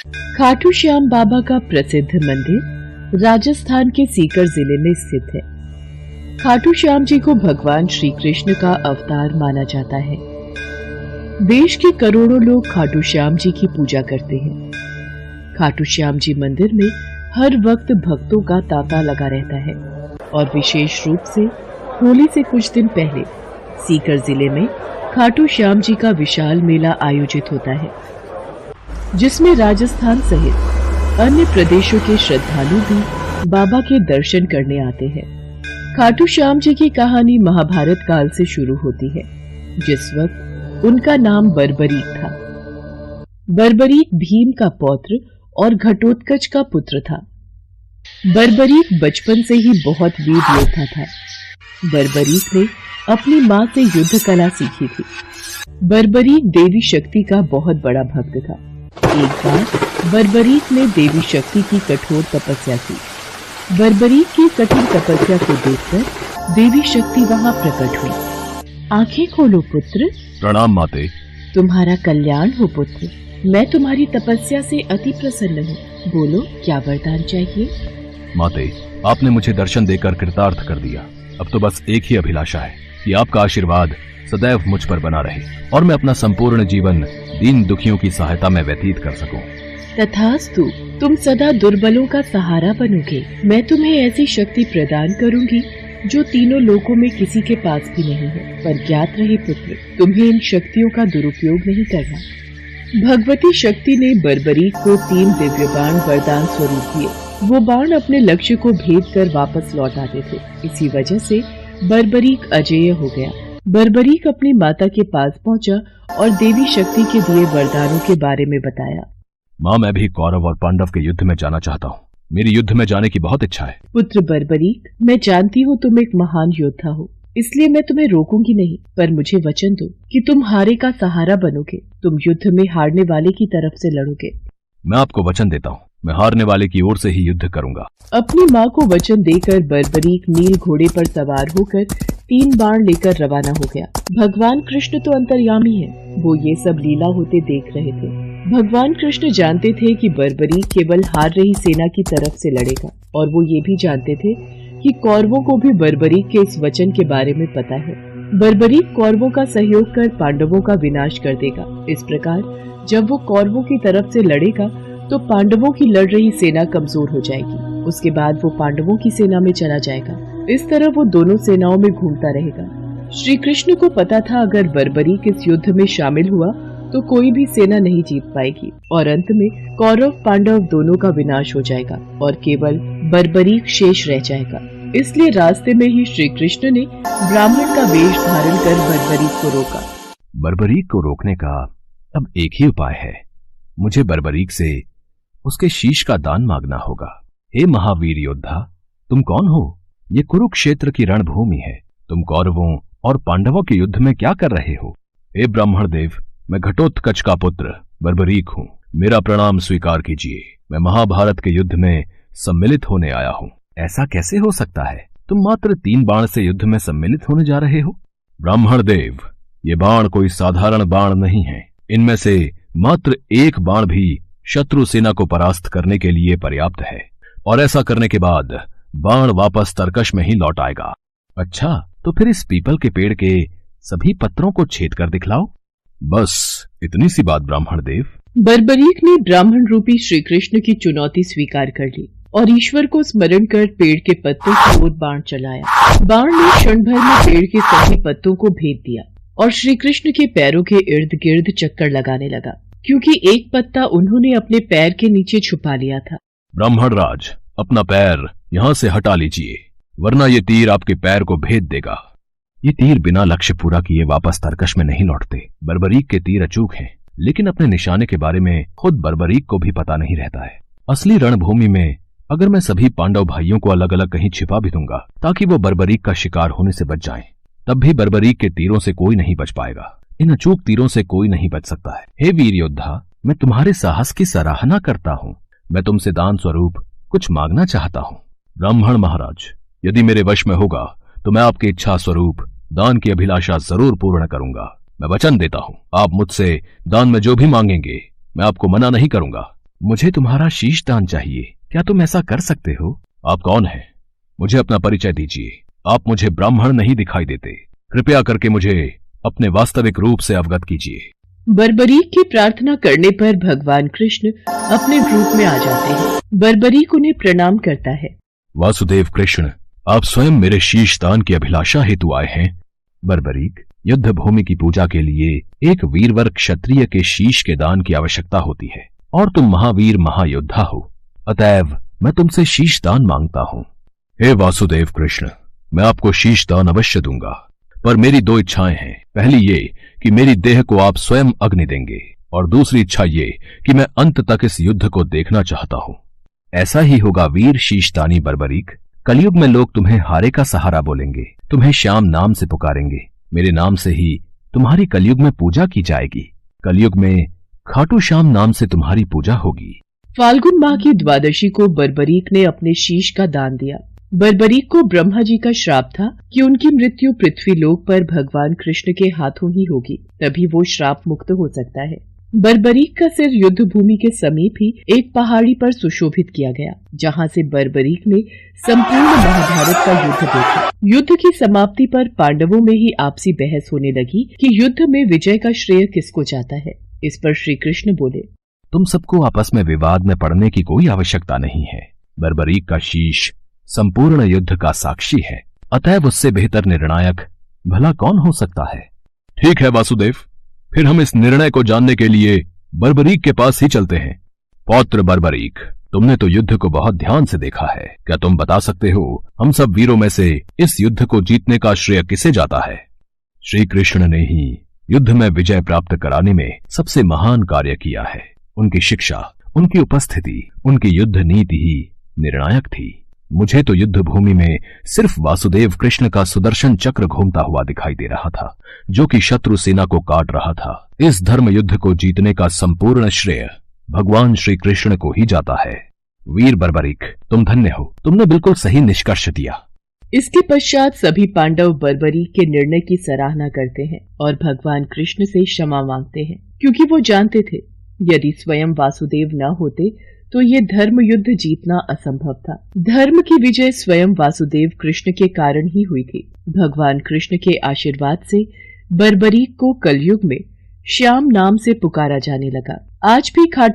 खाटू श्याम बाबा का प्रसिद्ध मंदिर राजस्थान के सीकर जिले में स्थित है। खाटू श्याम जी को भगवान श्री कृष्ण का अवतार माना जाता है। देश के करोड़ों लोग खाटू श्याम जी की पूजा करते हैं। खाटू श्याम जी मंदिर में हर वक्त भक्तों का तांता लगा रहता है और विशेष रूप से होली से कुछ दिन पहले सीकर जिले में खाटू श्याम जी का विशाल मेला आयोजित होता है, जिसमें राजस्थान सहित अन्य प्रदेशों के श्रद्धालु भी बाबा के दर्शन करने आते हैं। खाटू श्याम जी की कहानी महाभारत काल से शुरू होती है, जिस वक्त उनका नाम बर्बरीक था। बर्बरीक भीम का पौत्र और घटोत्कच का पुत्र था। बर्बरीक बचपन से ही बहुत वीर योद्धा था। बर्बरीक ने अपनी माँ से युद्ध कला सीखी थी। बर्बरीक देवी शक्ति का बहुत बड़ा भक्त था। एक बार बर्बरीक ने देवी शक्ति की कठोर तपस्या की। बर्बरीक की कठिन तपस्या को देखकर देवी शक्ति वहाँ प्रकट हुई। आंखें खोलो पुत्र। प्रणाम माते। तुम्हारा कल्याण हो पुत्र। मैं तुम्हारी तपस्या से अति प्रसन्न हूँ। बोलो, क्या वरदान चाहिए? माते, आपने मुझे दर्शन देकर कृतार्थ कर दिया। अब तो बस एक ही अभिलाषा है कि आपका आशीर्वाद सदैव मुझ पर बना रहे और मैं अपना संपूर्ण जीवन दीन दुखियों की सहायता में व्यतीत कर सकूं। तथास्तु, तुम सदा दुर्बलों का सहारा बनोगे। मैं तुम्हें ऐसी शक्ति प्रदान करूंगी जो तीनों लोकों में किसी के पास भी नहीं है। पर ज्ञात रहे पुत्र, तुम्हें इन शक्तियों का दुरुपयोग नहीं करना। भगवती शक्ति ने बर्बरीक को 3 दिव्य बाण वरदान स्वरूप दिए। वो बाण अपने लक्ष्य को भेद कर वापस लौट आते थे। इसी वजह से बर्बरीक अजेय हो गया। बर्बरीक अपनी माता के पास पहुंचा और देवी शक्ति के दिए वरदानों के बारे में बताया। माँ, मैं भी कौरव और पांडव के युद्ध में जाना चाहता हूँ। मेरी युद्ध में जाने की बहुत इच्छा है। पुत्र बर्बरीक, मैं जानती हूँ तुम एक महान योद्धा हो, इसलिए मैं तुम्हें रोकूंगी नहीं, पर मुझे वचन दो कि तुम हारे का सहारा बनोगे। तुम युद्ध में हारने वाले की तरफ से लड़ोगे। मैं आपको वचन देता हूँ, मैं हारने वाले की ओर से ही युद्ध करूंगा। अपनी माँ को वचन देकर बर्बरीक नील घोड़े पर सवार होकर 3 बाण लेकर रवाना हो गया। भगवान कृष्ण तो अंतर्यामी है, वो ये सब लीला होते देख रहे थे। भगवान कृष्ण जानते थे कि बर्बरीक केवल हार रही सेना की तरफ से लड़ेगा, और वो ये भी जानते थे कि कौरवों को भी बर्बरीक के इस वचन के बारे में पता है। बर्बरीक कौरवों का सहयोग कर पांडवों का विनाश कर देगा। इस प्रकार जब वो कौरवों की तरफ से लड़ेगा तो पांडवों की लड़ रही सेना कमजोर हो जाएगी। उसके बाद वो पांडवों की सेना में चला जाएगा। इस तरह वो दोनों सेनाओं में घूमता रहेगा। श्री कृष्ण को पता था अगर बर्बरीक इस युद्ध में शामिल हुआ तो कोई भी सेना नहीं जीत पाएगी और अंत में कौरव पांडव दोनों का विनाश हो जाएगा और केवल बर्बरीक शेष रह जाएगा। इसलिए रास्ते में ही श्री कृष्ण ने ब्राह्मण का वेश धारण कर बर्बरीक को रोका। बर्बरीक को रोकने का अब एक ही उपाय है। मुझे बर्बरीक से उसके शीश का दान मांगना होगा। हे महावीर योद्धा, तुम कौन हो? ये कुरुक्षेत्र की रणभूमि है। तुम कौरवों और पांडवों के युद्ध में क्या कर रहे हो? हे ब्राह्मण देव, मैं घटोत्कच का पुत्र बर्बरीक हूँ। मेरा प्रणाम स्वीकार कीजिए। मैं महाभारत के युद्ध में सम्मिलित होने आया हूँ। ऐसा कैसे हो सकता है? तुम मात्र 3 बाण से युद्ध में सम्मिलित होने जा रहे हो? ब्राह्मण देव, ये बाण कोई साधारण बाण नहीं है। इनमें से मात्र 1 बाण भी शत्रु सेना को परास्त करने के लिए पर्याप्त है, और ऐसा करने के बाद बाण वापस तरकश में ही लौट आएगा। अच्छा, तो फिर इस पीपल के पेड़ के सभी पत्रों को छेद कर दिखलाओ। बस इतनी सी बात ब्राह्मण देव। बर्बरीक ने ब्राह्मण रूपी श्री कृष्ण की चुनौती स्वीकार कर ली और ईश्वर को स्मरण कर पेड़ के पत्तों की ओर बाण चलाया। बाण ने क्षण भर में पेड़ के सभी पत्तों को भेद दिया और श्री कृष्ण के पैरों के इर्द गिर्द चक्कर लगाने लगा, क्योंकि एक पत्ता उन्होंने अपने पैर के नीचे छुपा लिया था। ब्राह्मण राज, अपना पैर यहाँ से हटा लीजिए, वरना ये तीर आपके पैर को भेद देगा। ये तीर बिना लक्ष्य पूरा किए वापस तरकश में नहीं लौटते। बर्बरीक के तीर अचूक हैं, लेकिन अपने निशाने के बारे में खुद बर्बरीक को भी पता नहीं रहता है। असली रणभूमि में अगर मैं सभी पांडव भाइयों को अलग अलग कहीं छिपा भी दूंगा ताकि वो बर्बरीक का शिकार होने से बच जाएं, तब भी बर्बरीक के तीरों से कोई नहीं बच पाएगा। इन अचूक तीरों से कोई नहीं बच सकता है। हे वीर योद्धा, मैं तुम्हारे साहस की सराहना करता हूँ। मैं तुमसे दान स्वरूप कुछ मांगना चाहता हूँ। ब्राह्मण महाराज, यदि मेरे वश में होगा तो मैं आपकी इच्छा स्वरूप दान की अभिलाषा जरूर पूर्ण करूंगा। मैं वचन देता हूँ, आप मुझसे दान में जो भी मांगेंगे मैं आपको मना नहीं करूंगा। मुझे तुम्हारा शीश दान चाहिए, क्या तुम ऐसा कर सकते हो? आप कौन हैं? मुझे अपना परिचय दीजिए। आप मुझे ब्राह्मण नहीं दिखाई देते, कृपया करके मुझे अपने वास्तविक रूप से अवगत कीजिए। बर्बरीक की प्रार्थना करने पर भगवान कृष्ण अपने रूप में आ जाते हैं। बर्बरीक उन्हें प्रणाम करता है। वासुदेव कृष्ण, आप स्वयं मेरे शीश दान की अभिलाषा हेतु आए हैं। बर्बरीक, युद्ध भूमि की पूजा के लिए एक वीरवर क्षत्रिय के शीश के दान की आवश्यकता होती है, और तुम महावीर महायोद्धा हो, अतएव मैं तुमसे शीश दान मांगता हूं। हे वासुदेव कृष्ण, मैं आपको शीश दान अवश्य दूंगा, पर मेरी दो इच्छाएं हैं। पहली ये कि मेरी देह को आप स्वयं अग्नि देंगे, और दूसरी इच्छा ये कि मैं अंत तक इस युद्ध को देखना चाहता हूं। ऐसा ही होगा वीर शीशदानी बर्बरीक। कलयुग में लोग तुम्हें हारे का सहारा बोलेंगे, तुम्हें श्याम नाम से पुकारेंगे। मेरे नाम से ही तुम्हारी कलयुग में पूजा की जाएगी। कलयुग में खाटू श्याम नाम से तुम्हारी पूजा होगी। फाल्गुन माह की द्वादशी को बर्बरीक ने अपने शीश का दान दिया। बर्बरीक को ब्रह्मा जी का श्राप था कि उनकी मृत्यु पृथ्वी लोक पर भगवान कृष्ण के हाथों ही होगी, तभी वो श्राप मुक्त हो सकता है। बर्बरीक का सिर युद्ध भूमि के समीप ही एक पहाड़ी पर सुशोभित किया गया, जहां से बर्बरीक ने संपूर्ण महाभारत का युद्ध देखा। युद्ध की समाप्ति पर पांडवों में ही आपसी बहस होने लगी कि युद्ध में विजय का श्रेय किसको जाता है। इस पर श्री कृष्ण बोले, तुम सबको आपस में विवाद में पड़ने की कोई आवश्यकता नहीं है। बर्बरीक का शीश संपूर्ण युद्ध का साक्षी है, अतएव उससे बेहतर निर्णायक भला कौन हो सकता है। ठीक है वासुदेव, फिर हम इस निर्णय को जानने के लिए बर्बरीक के पास ही चलते हैं। पौत्र बर्बरीक, तुमने तो युद्ध को बहुत ध्यान से देखा है, क्या तुम बता सकते हो हम सब वीरों में से इस युद्ध को जीतने का श्रेय किसे जाता है? श्री कृष्ण ने ही युद्ध में विजय प्राप्त कराने में सबसे महान कार्य किया है। उनकी शिक्षा, उनकी उपस्थिति, उनकी युद्ध नीति ही निर्णायक थी। मुझे तो युद्ध भूमि में सिर्फ वासुदेव कृष्ण का सुदर्शन चक्र घूमता हुआ दिखाई दे रहा था, जो कि शत्रु सेना को काट रहा था। इस धर्म युद्ध को जीतने का संपूर्ण श्रेय भगवान श्री कृष्ण को ही जाता है। वीर बर्बरीक, तुम धन्य हो, तुमने बिल्कुल सही निष्कर्ष दिया। इसके पश्चात सभी पांडव बर्बरीक के निर्णय की सराहना करते हैं और भगवान कृष्ण से क्षमा मांगते हैं, क्योंकि वो जानते थे यदि स्वयं वासुदेव न होते तो ये धर्म युद्ध जीतना असंभव था। धर्म की विजय स्वयं वासुदेव कृष्ण के कारण ही हुई थी। भगवान कृष्ण के आशीर्वाद से बर्बरीक को कलयुग में श्याम नाम से पुकारा जाने लगा। आज भी खाटू